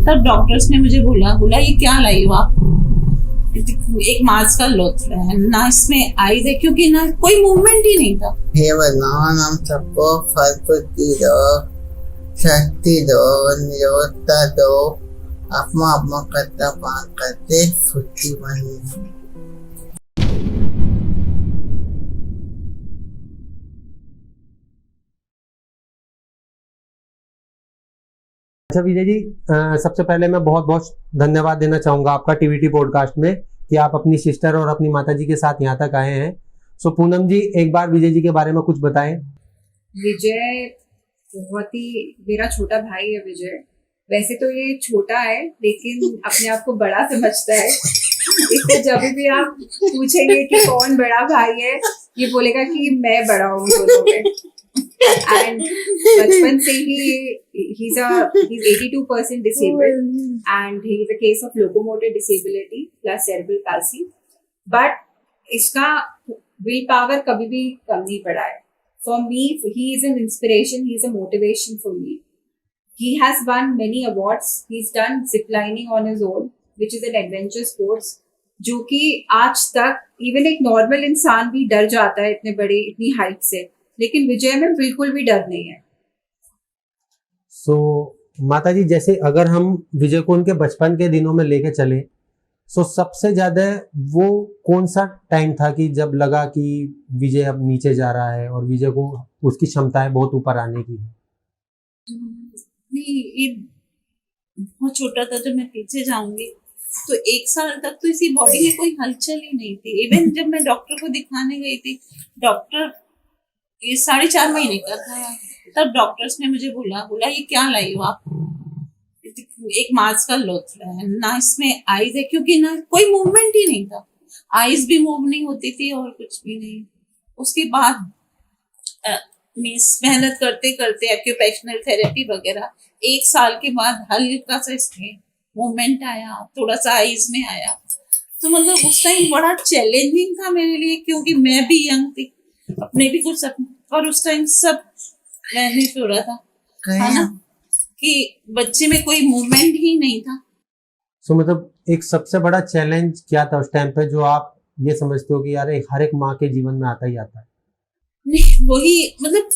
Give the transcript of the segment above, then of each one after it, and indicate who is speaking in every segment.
Speaker 1: तब डॉक्टर्स ने मुझे बोला ये क्या लाई हो आप, एक मास्क का लुत्फ है ना, इसमें आईज है क्योंकि ना कोई मूवमेंट ही नहीं था।
Speaker 2: हे भगवान, हम सबको फल फूटी दो, शक्ति दो, निरोधता दो, अपना अपना करता पान करते फुट्टी बनी।
Speaker 3: अच्छा विजय जी, सबसे पहले मैं बहुत बहुत धन्यवाद देना चाहूंगा आपका टीवीटी पॉडकास्ट में कि आप अपनी सिस्टर और अपनी माताजी के साथ यहाँ तक आए हैं। सो पूनम जी, एक बार विजय जी के बारे में कुछ बताएं।
Speaker 4: विजय बहुत ही मेरा छोटा भाई है। विजय वैसे तो ये छोटा है लेकिन अपने आप को बड़ा समझता है, इसलिए जब भी आप पूछेंगे कि कौन बड़ा भाई है, ये बोलेगा कि मैं बड़ा हूँ दोनों में। एंड बचपन से ही he's 82% disabled and he is a case of locomotor disability plus cerebral palsy, but इसका विल पावर कभी भी कम नहीं पड़ा है। For me, he is an inspiration, he is a motivation for me. He has won many awards. He's done ziplining on his own, which is an adventure sports, जो कि आज तक इवन एक नॉर्मल इंसान भी डर जाता है इतनी हाइट से, लेकिन विजय में बिल्कुल भी डर नहीं है।
Speaker 3: सो माता जी, जैसे अगर हम विजय को उनके बचपन के दिनों में लेके चले, सो सबसे ज्यादा वो कौन सा टाइम था कि जब लगा कि विजय अब नीचे जा रहा है और विजय को उसकी क्षमताएं बहुत ऊपर आने की है?
Speaker 1: नहीं, ये बहुत छोटा था जब मैं पीछे जाऊंगी तो 1 साल तक तो इसी बॉडी में कोई हलचल ही नहीं थी। इवन जब मैं डॉक्टर को दिखाने गई थी, डॉक्टर ये 4.5 महीने का था, तब डॉक्टर्स ने मुझे बोला ये क्या लाई हो आप, एक मास्क का लुत्फ है ना, इसमें आईज है क्योंकि ना कोई मूवमेंट ही नहीं था, आईज भी मूव नहीं होती थी और कुछ भी नहीं। उसके बाद मेहनत करते करते एक्यूप्रेशनल थेरेपी वगैरह 1 साल के बाद हल्का सा इसमें मूवमेंट आया, थोड़ा सा आईज में आया। तो मतलब उस टाइम बड़ा चैलेंजिंग था मेरे लिए क्योंकि मैं भी यंग थी, अपने भी कुछ सपने, और उस टाइम सब मैनेज हो रहा था, है ना, कि बच्चे में कोई मूवमेंट ही नहीं था।
Speaker 3: सो मतलब एक सबसे बड़ा चैलेंज क्या था उस टाइम पे जो आप ये समझते हो कि यार हर एक माँ के जीवन में आता ही आता है?
Speaker 1: नहीं, वही मतलब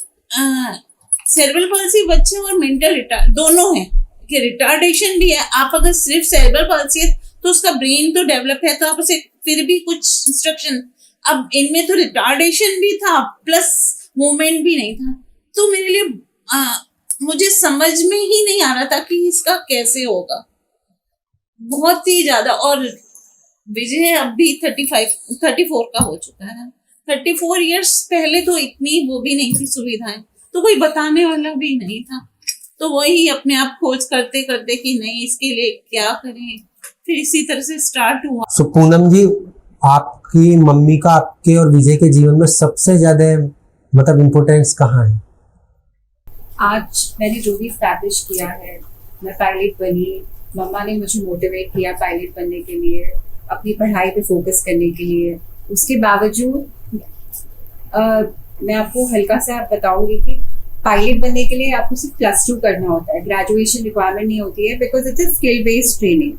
Speaker 1: सेरेब्रल पल्सी बच्चे और मेंटल रिटार्ड दोनों है कि रिटार्डेशन भी है। आप अगर सिर्फ सेरेब्रल पल्सी है तो उसका ब्रेन तो डेवलप है, तो आप उसे फिर भी कुछ इंस्ट्रक्शन, अब इनमें तो रिटार्डेशन भी था प्लस मूवमेंट भी नहीं था। तो मेरे लिए मुझे समझ में ही नहीं आ रहा था कि इसका कैसे होगा, बहुत ही ज्यादा। और विजय अब भी 34 का हो चुका है। 34 इयर्स पहले तो इतनी वो भी नहीं थी सुविधाएं, तो कोई बताने वाला भी नहीं था। तो वही अपने आप खोज करते करते कि नहीं इसके लिए क्या करें, फिर इसी तरह से स्टार्ट हुआ।
Speaker 3: सो पूनम जी, आपकी मम्मी का आपके और विजय के जीवन में सबसे ज्यादा मतलब इम्पोर्टेंस कहाँ है?
Speaker 4: आज मैंने जो भी स्टैब्लिश किया है, मैं पायलट बनी, मम्मा ने मुझे मोटिवेट किया पायलट बनने के लिए, अपनी पढ़ाई पे फोकस करने के लिए। उसके बावजूद मैं आपको हल्का सा बताऊंगी कि पायलट बनने के लिए आपको सिर्फ +2 करना होता है, ग्रेजुएशन रिक्वायरमेंट नहीं होती है, because it's a skill based training.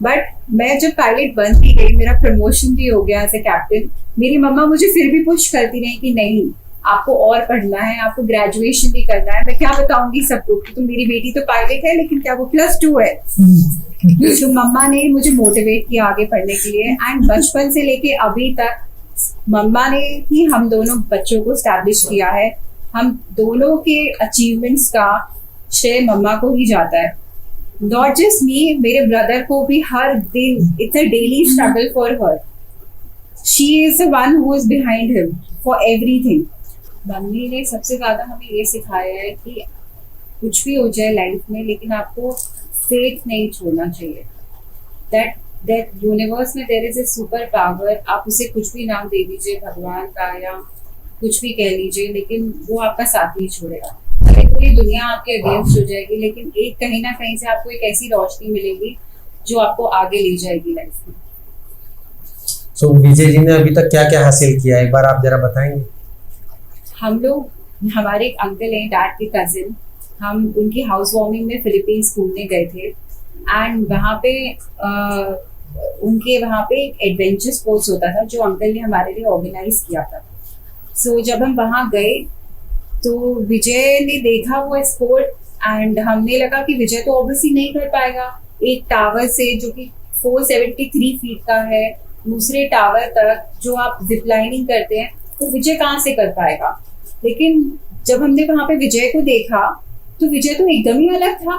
Speaker 4: But मैं जब पायलट बन भी गई, मेरा प्रमोशन भी हो गया एज ए कैप्टन, मेरी मम्मा मुझे फिर भी पुश करती रही कि नहीं आपको और पढ़ना है, आपको ग्रेजुएशन भी करना है। मैं क्या बताऊंगी सबको कि तो मेरी बेटी तो पायलट है लेकिन क्या वो +2 है? तो मम्मा ने मुझे मोटिवेट किया आगे पढ़ने के लिए। एंड बचपन से लेके अभी तक मम्मा ने ही हम दोनों बच्चों को स्टैब्लिश किया है। हम दोनों के अचीवमेंट्स का श्रेय मम्मा को ही जाता है। नॉट जस्ट मी, मेरे ब्रदर को भी हर दिन it's a daily struggle for her. She is the one who is behind him for everything. Mummy ने सबसे ज्यादा हमें ये सिखाया है कि कुछ भी हो जाए लाइफ में, लेकिन आपको फेथ नहीं छोड़ना चाहिए। दैट यूनिवर्स में there is a super power. आप उसे कुछ भी नाम दे दीजिए, भगवान का या कुछ भी कह लीजिए, लेकिन वो आपका साथ नहीं छोड़ेगा। भले पूरी दुनिया आपके अगेंस्ट हो जाएगी, लेकिन एक कहीं ना कहीं से आपको एक ऐसी रोशनी मिलेगी जो आपको आगे ले जाएगी लाइफ में।
Speaker 3: सो विजय जी ने अभी तक क्या क्या हासिल किया है, एक बार आप जरा बताएंगे?
Speaker 4: हम लोग, हमारे एक अंकल हैं, डैड के कजिन, हम उनकी हाउस वार्मिंग में फिलीपींस घूमने गए थे। एंड वहाँ पे उनके वहाँ पे एक एडवेंचर स्पोर्ट्स होता था जो अंकल ने हमारे लिए ऑर्गेनाइज किया था. सो जब हम वहाँ गए तो विजय ने देखा वो स्पोर्ट एंड हमने लगा कि विजय तो ऑब्वियसली नहीं कर पाएगा. एक टावर से जो कि 473 फीट का है दूसरे टावर तक जो आप जिप लाइनिंग करते हैं तो विजय कहाँ से कर पाएगा. लेकिन जब हमने वहाँ पे विजय को देखा तो विजय तो एकदम ही अलग था.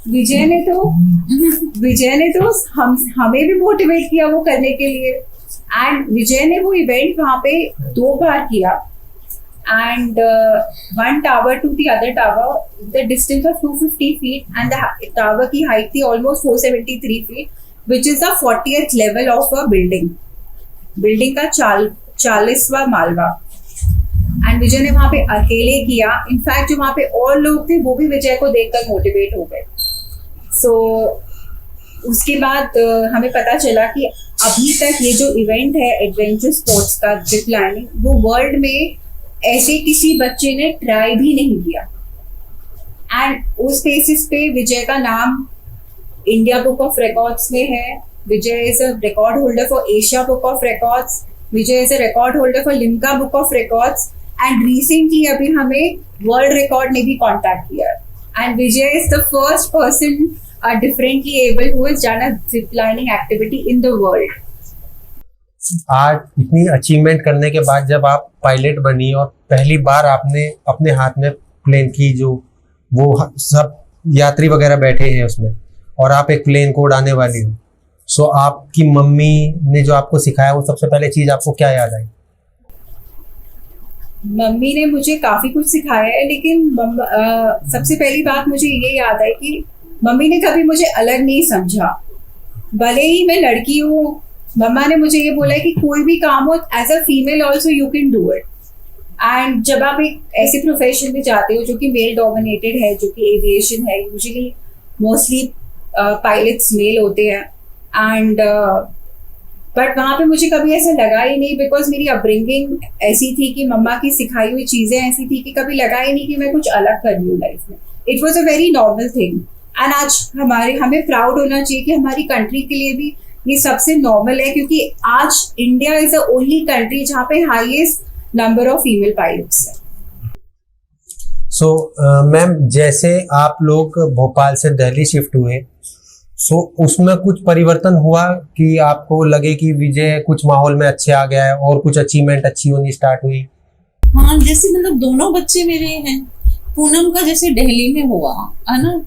Speaker 4: विजय ने तो हमें भी मोटिवेट किया वो करने के लिए. एंड विजय ने वो इवेंट वहाँ पे 2 बार किया. And one tower to the other tower, the distance of 250 feet, and the tower की height थी almost 473 feet, which is the 40th level of a building. Building का 40वां मालवा. एंड विजय ने वहाँ पे अकेले किया. इनफैक्ट जो वहाँ पे और लोग थे वो भी विजय को देखकर मोटिवेट हो गए. सो उसके बाद हमें पता चला कि अभी तक ये जो इवेंट है एडवेंचर स्पोर्ट्स का जिप लाइनिंग वो वर्ल्ड में ऐसे किसी बच्चे ने ट्राई भी नहीं किया. एंड उस बेसिस पे विजय का नाम इंडिया बुक ऑफ रिकॉर्ड्स में है. Vijay is a record holder for Asia book of records. Vijay is a record holder for Limca book of records. And recently अभी हमें वर्ल्ड रिकॉर्ड ने भी कॉन्टैक्ट किया. And Vijay is the first person differently able who has done a zip lining activity in the world.
Speaker 3: आज इतनी achievement करने के बाद जब आप पायलट बनी और पहली बार आपने अपने हाथ में प्लेन की जो वो सब यात्री वगैरह बैठे हैं उसमें और आप एक प्लेन को उड़ाने वाली हो, सो आपकी मम्मी ने जो आपको सिखाया वो सबसे पहले चीज आपको क्या याद आई?
Speaker 4: मम्मी ने मुझे काफी कुछ सिखाया है लेकिन सबसे पहली बात मुझे ये याद है कि मम्मी ने कभी मुझे अलग नहीं समझा. भले ही मैं लड़की हूँ, मम्मा ने मुझे ये बोला है कि कोई भी काम हो as a female also you can do it. And जब आप एक ऐसे प्रोफेशन में जाते हो जो कि मेल डोमिनेटेड है, जो कि एविएशन है, यूजुअली मोस्टली पायलट्स मेल होते हैं. एंड बट वहाँ पे मुझे कभी ऐसा लगा ही नहीं बिकॉज मेरी अपब्रिंगिंग ऐसी थी कि मम्मा की सिखाई हुई चीज़ें ऐसी थी कि कभी लगा ही नहीं कि मैं कुछ अलग कर रही हूँ लाइफ में. It was a very normal thing. And आज हमें प्राउड होना चाहिए कि हमारी कंट्री के लिए भी ये सबसे नॉर्मल है क्योंकि आज India is the only country जहाँ पे highest number of female pilots है.
Speaker 3: सो मैम, जैसे आप लोग भोपाल से दिल्ली शिफ्ट हुए, सो उसमें कुछ परिवर्तन हुआ कि आपको लगे कि विजय कुछ माहौल में अच्छे आ गया है और कुछ अचीवमेंट अच्छी होनी स्टार्ट हुई?
Speaker 1: हाँ, जैसे मतलब दोनों बच्चे मेरे हैं. पूनम का जैसे दिल्ली में हुआ है ना,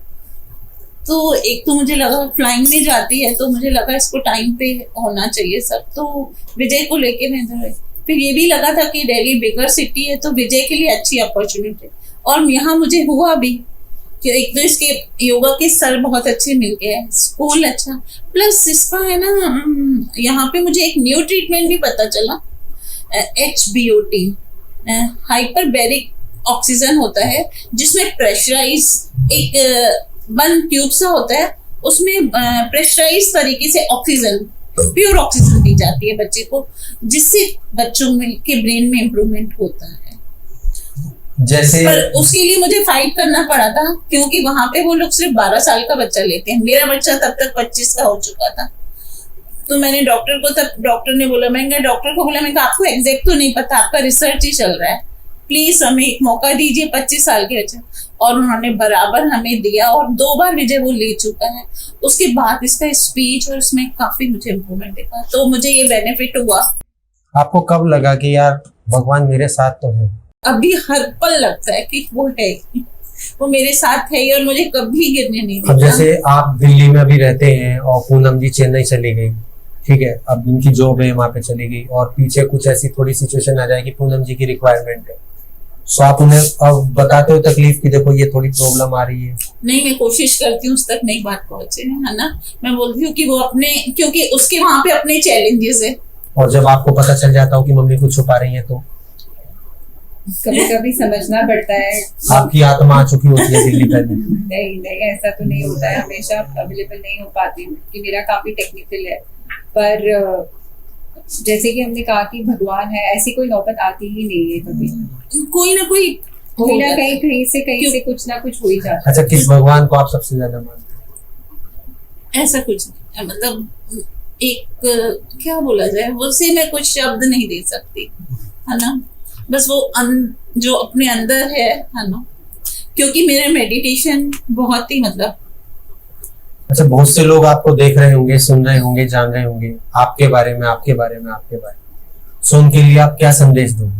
Speaker 1: तो एक तो मुझे लगा फ्लाइंग में जाती है तो मुझे लगा इसको टाइम पे होना चाहिए सब, तो विजय को लेके मैं इधर. फिर ये भी लगा था कि दिल्ली बिगर सिटी है तो विजय के लिए अच्छी अपॉर्चुनिटी. और यहाँ मुझे हुआ भी कि एक तो इसके योगा के सर बहुत अच्छे मिल गए हैं, स्कूल अच्छा, प्लस इसका है ना यहाँ पे मुझे एक न्यू ट्रीटमेंट भी पता चला. HBOT, हाइपरबैरिक ऑक्सीजन होता है जिसमें प्रेशराइज एक बंद ट्यूब सा होता है, उसमें प्रेशराइज तरीके से ऑक्सीजन, प्योर ऑक्सीजन दी जाती है बच्चे को, जिससे बच्चों में के ब्रेन में इम्प्रूवमेंट होता है.
Speaker 3: जैसे
Speaker 1: पर उसके लिए मुझे फाइट करना पड़ा था क्योंकि वहां पे वो लोग सिर्फ 12 साल का बच्चा लेते हैं. मेरा बच्चा तब तक 25 का हो चुका था. तो मैंने डॉक्टर ने बोला, डॉक्टर को बोला, मैं आपको एग्जैक्ट तो नहीं पता, आपका रिसर्च ही चल रहा है, प्लीज हमें एक मौका दीजिए 25 साल के बच्चे. और उन्होंने बराबर हमें दिया और 2 बार विजय वो ले चुका है. उसके बाद इसका स्पीच और उसमें काफी मुझे इम्प्रूवमेंट देखा, तो मुझे ये बेनिफिट हुआ.
Speaker 3: आपको कब लगा कि यार भगवान मेरे साथ तो है?
Speaker 1: अभी हर पल लगता है कि वो है, वो मेरे साथ है और मुझे कभी गिरने नहीं देता.
Speaker 3: अब जैसे आप दिल्ली में भी रहते हैं और पूनम जी चेन्नई चली गई, ठीक है, अब इनकी जॉब है वहाँ पे चली गई और पीछे कुछ ऐसी थोड़ी सिचुएशन आ जाएगी, पूनम जी की रिक्वायरमेंट है, सो आप उन्हें अब बताते हो तकलीफ की देखो ये थोड़ी प्रॉब्लम आ रही है?
Speaker 1: नहीं, मैं कोशिश करती हूँ उस तक नहीं बात पहुंचे, है ना. मैं बोलती हूँ कि वो अपने, क्योंकि उसके वहां पे अपने चैलेंजेस है.
Speaker 3: और जब आपको पता चल जाता हो कि मम्मी कुछ छुपा रही है तो
Speaker 4: कभी कभी समझना पड़ता है.
Speaker 3: आपकी आत्मा आ चुकी होती है दिल्ली पहले?
Speaker 4: नहीं, ऐसा तो नहीं होता है, हमेशा अवेलेबल नहीं हो पाती हूँ कि मेरा काफी टेक्निकल है. पर जैसे कि हमने कहा कि भगवान है, ऐसी कोई नौबत आती ही नहीं है कभी.
Speaker 1: कोई ना
Speaker 4: कहीं से कुछ ना कुछ हो ही जाता है.
Speaker 3: अच्छा, किस भगवान को आप सबसे ज्यादा मानते हैं?
Speaker 1: ऐसा कुछ नहीं, मतलब एक क्या बोला जाए, उसे मैं कुछ शब्द नहीं दे सकती, है ना। बस वो जो अपने अंदर है ना, क्योंकि मेरा मेडिटेशन बहुत ही मतलब।
Speaker 3: अच्छा, बहुत से लोग आपको देख रहे होंगे, सुन रहे होंगे, जान रहे होंगे आपके बारे में, आपके बारे में, आपके बारे में। सो उनके लिए आप क्या संदेश दोगे?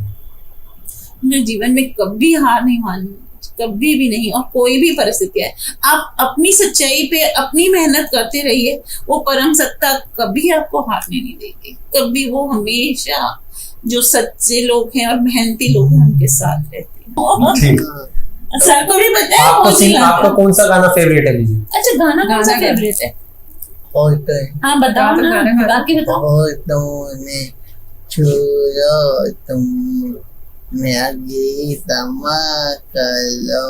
Speaker 1: मैं जीवन में कभी हार नहीं मानूंगी, कभी भी नहीं, और कोई भी परिस्थिति है, आप अपनी सच्चाई पे अपनी मेहनत करते रहिए, वो परम सत्ता कभी आपको हारने नहीं देगी, कभी। वो हमेशा जो सच्चे लोग हैं और मेहनती लोग हैं उनके साथ रहती है। सर को भी पता है।
Speaker 3: आपका कौन सा गाना फेवरेट है लीजिए?
Speaker 1: अच्छा, गाना कौन सा फेवरेट है?
Speaker 2: और तो
Speaker 1: हाँ बताओ ना, गा के बताओ।
Speaker 2: और तुमने छुआ तुम मेरा गीत कर लो,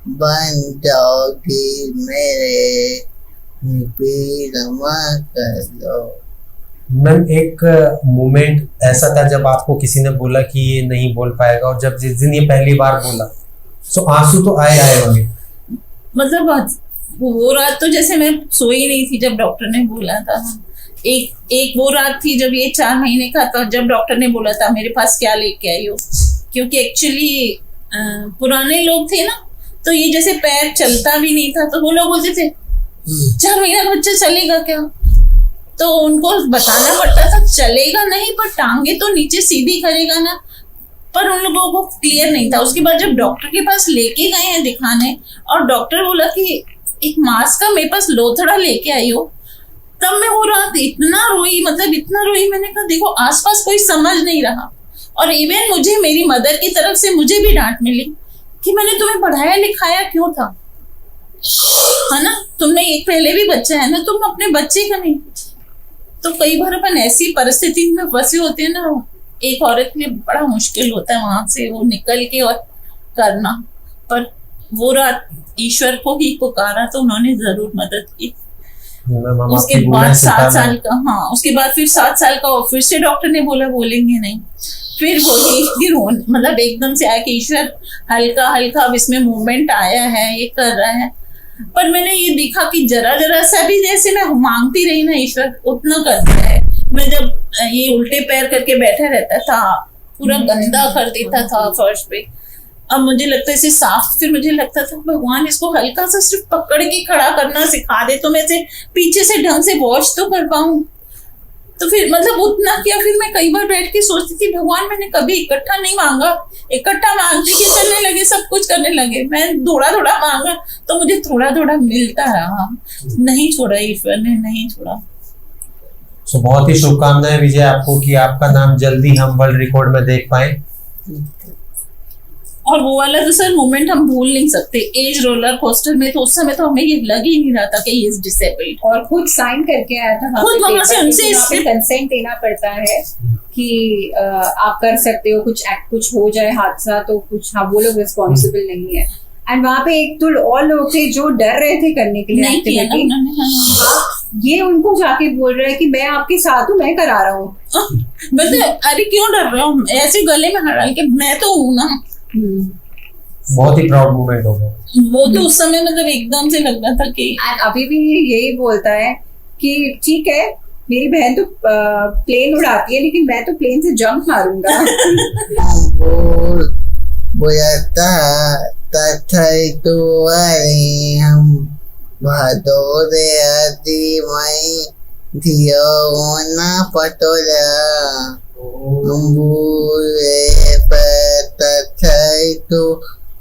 Speaker 2: बन जाओगी मेरे कर लो।
Speaker 3: मैम, एक मोमेंट ऐसा था जब आपको किसी ने बोला कि ये नहीं बोल पाएगा, और जब जिस दिन ये पहली बार बोला तो आंसू तो आए होंगे।
Speaker 1: मतलब वो रात तो जैसे मैं सोई नहीं थी जब डॉक्टर ने बोला था। एक वो रात थी जब ये 4 महीने का था, जब डॉक्टर ने बोला था मेरे पास क्या लेके आई हो, क्योंकि एक्चुअली पुराने लोग थे ना, तो ये जैसे पैर चलता भी नहीं था, तो वो लोग बोलते थे 4 महीने का बच्चा चलेगा क्या, तो उनको बताना पड़ता था चलेगा नहीं पर टांगे तो नीचे सीधी करेगा ना, पर उन लोगों को क्लियर नहीं था। उसके बाद जब डॉक्टर के पास लेके गए हैं दिखाने, और डॉक्टर बोला कि एक मास्क का मेरे पास लोथड़ा लेके आई हो, तब मैं वो रात इतना रोई, मतलब इतना रोई। मैंने कहा देखो आसपास कोई समझ नहीं रहा, और इवन मुझे मेरी मदर की तरफ से मुझे भी डांट मिली कि मैंने तुम्हें पढ़ाया लिखाया क्यों था, है ना, तुमने एक पहले भी बच्चा है ना, तुम अपने बच्चे का नहीं। तो कई बार अपन ऐसी परिस्थिति में फंसे होते हैं ना, एक औरत के लिए बड़ा मुश्किल होता है वहां से वो निकल के और करना। पर वो रात ईश्वर को ही पुकारा तो उन्होंने जरूर मदद की। उसके बाद 7 साल का, हाँ उसके बाद फिर 7 साल का, और फिर से डॉक्टर ने बोला बोलेंगे नहीं, फिर वही मतलब एकदम से आया कि ईश्वर हल्का हल्का अब इसमें मूवमेंट आया है, ये कर रहा है। पर मैंने ये देखा कि जरा जरा सा भी जैसे मैं मांगती रही ना, ईश्वर उतना करता है। मैं जब ये उल्टे पैर करके बैठा रहता था, पूरा गंदा कर देता था फर्श पे, अब मुझे लगता है इसे साफ, फिर मुझे लगता था भगवान इसको हल्का सा सिर्फ पकड़ के खड़ा करना सिखा दे तो मैं इसे पीछे से ढंग से वॉश तो कर पाऊं। तो फिर मतलब उतना किया। फिर मैं कई बार बैठ के सोचती थी भगवान मैंने कभी इकट्ठा नहीं मांगा, इकट्ठा मांगते कि चलने लगे, सब कुछ करने लगे। मैं थोड़ा थोड़ा मांगा तो मुझे थोड़ा थोड़ा मिलता रहा, नहीं छोड़ा ईश्वर ने, नहीं छोड़ा।
Speaker 3: तो बहुत ही शुभकामनाएं विजय आपको कि आपका नाम जल्दी हम वर्ल्ड रिकॉर्ड में देख पाए।
Speaker 1: और वो वाला तो सर मोमेंट हम भूल नहीं सकते, एज रोलर कोस्टर में, तो उस समय तो हमें ये लग ही नहीं रहा था कि ही इज डिसेबल्ड,
Speaker 4: और खुद साइन करके आया था,
Speaker 1: खुद वहां से उनसे
Speaker 4: कंसेंट देना पड़ता है कि आप कर सकते हो, कुछ हो जाए हादसा तो कुछ, हाँ वो लोग रिस्पॉन्सिबल नहीं है। एंड वहाँ पे एक तो और लोग थे जो डर रहे थे करने के लिए
Speaker 1: नहीं किया ना उन्होंने।
Speaker 4: ये उनको जाके बोल रहा है कि मैं आपके साथ हूँ, मैं करा रहा हूँ।
Speaker 1: अरे क्यों डर रहे हो, ऐसे गले में हड़ाल के मैं तो हूँ ना।
Speaker 3: बहुत ही प्राउड मोमेंट होगा
Speaker 1: वो तो उस समय, मतलब एकदम से लग रहा था कि।
Speaker 4: अभी भी यही बोलता है कि ठीक है मेरी बहन तो प्लेन उड़ाती है लेकिन मैं तो प्लेन से जंप मारूंगा।
Speaker 2: बोलता तो हम भादोरे आदि मई धियो ना पटोला तो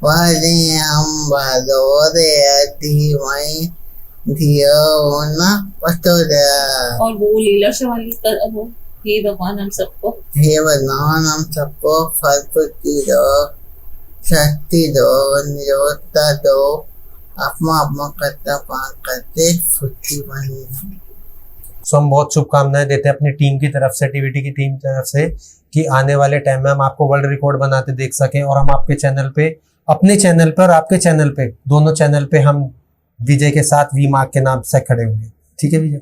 Speaker 2: वाले हम भादोरे आदि मई धियो ना पटोला।
Speaker 1: और वो लीला वाली वो, हे भगवान हम सबको,
Speaker 2: हे भगवान हम सबको फल फूटी दो, शक्ति दो, निरोधता दो, अपना करता पान करते फुर्ती बनी।
Speaker 3: सो हम बहुत शुभकामनाएं देते हैं अपनी टीम की तरफ से, टीवीटी की टीम की तरफ से, कि आने वाले टाइम में हम आपको वर्ल्ड रिकॉर्ड बनाते देख सकें, और हम आपके चैनल पे, अपने चैनल पर और आपके चैनल पे, दोनों चैनल पे हम विजय के साथ वी मार्क के नाम से खड़े होंगे। ठीक है विजय?